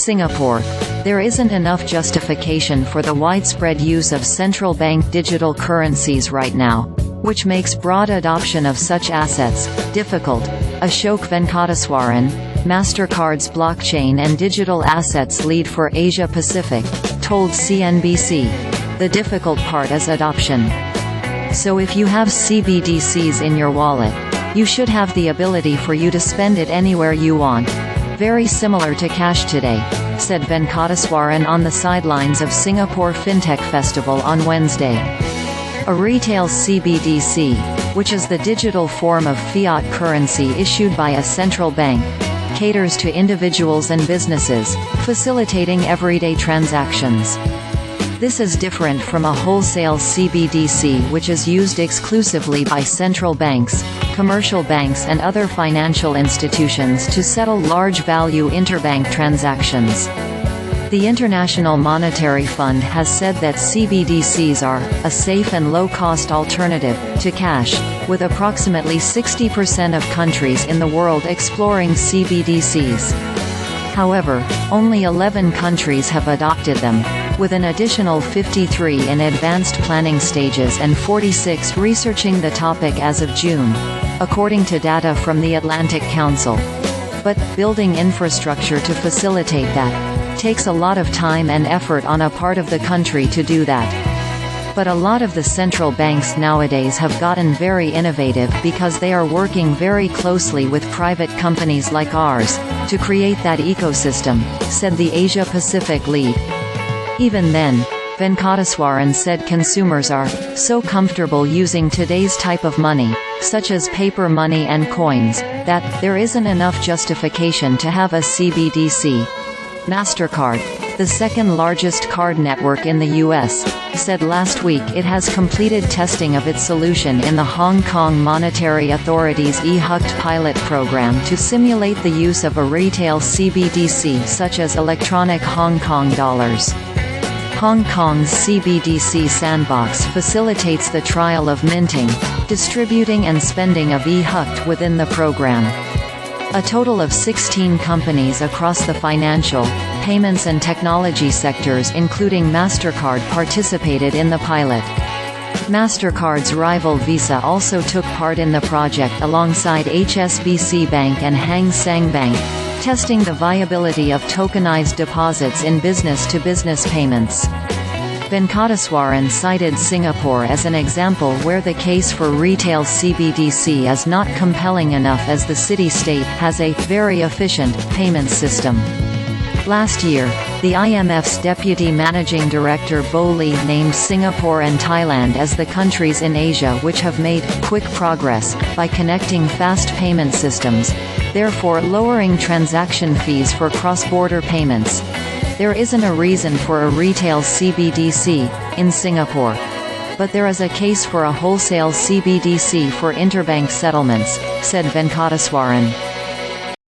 Singapore. There isn't enough justification for the widespread use of central bank digital currencies right now, which makes broad adoption of such assets difficult. Ashok Venkateswaran, Mastercard's blockchain and digital assets lead for Asia Pacific, told CNBC. The difficult part is adoption. So if you have CBDCs in your wallet, you should have the ability for you to spend it anywhere you want. Very similar to cash today, said Venkateswaran on the sidelines of Singapore FinTech Festival on Wednesday. A retail CBDC, which is the digital form of fiat currency issued by a central bank, caters to individuals and businesses, facilitating everyday transactions. This is different from a wholesale CBDC, which is used exclusively by central banks, commercial banks and other financial institutions to settle large-value interbank transactions. The International Monetary Fund has said that CBDCs are a safe and low-cost alternative to cash, with approximately 60% of countries in the world exploring CBDCs. However, only 11 countries have adopted them, with an additional 53 in advanced planning stages and 46 researching the topic as of June, according to data from the Atlantic Council. But building infrastructure to facilitate that takes a lot of time and effort on a part of the country to do that. But a lot of the central banks nowadays have gotten very innovative because they are working very closely with private companies like ours to create that ecosystem, said the Asia Pacific lead. Even then, Venkateswaran said consumers are so comfortable using today's type of money, such as paper money and coins, that there isn't enough justification to have a CBDC. Mastercard, the second largest card network in the U.S., said last week it has completed testing of its solution in the Hong Kong Monetary Authority's e-HKD pilot program to simulate the use of a retail CBDC such as electronic Hong Kong dollars. Hong Kong's CBDC sandbox facilitates the trial of minting, distributing and spending of e-HKD within the program. A total of 16 companies across the financial, payments and technology sectors including Mastercard participated in the pilot. Mastercard's rival Visa also took part in the project alongside HSBC Bank and Hang Seng Bank, testing the viability of tokenized deposits in business-to-business payments. Venkateswaran cited Singapore as an example where the case for retail CBDC is not compelling enough as the city-state has a very efficient payment system. Last year, the IMF's Deputy Managing Director Bo Lee named Singapore and Thailand as the countries in Asia which have made quick progress by connecting fast payment systems, therefore lowering transaction fees for cross-border payments. There isn't a reason for a retail CBDC in Singapore, but there is a case for a wholesale CBDC for interbank settlements, said Venkateswaran.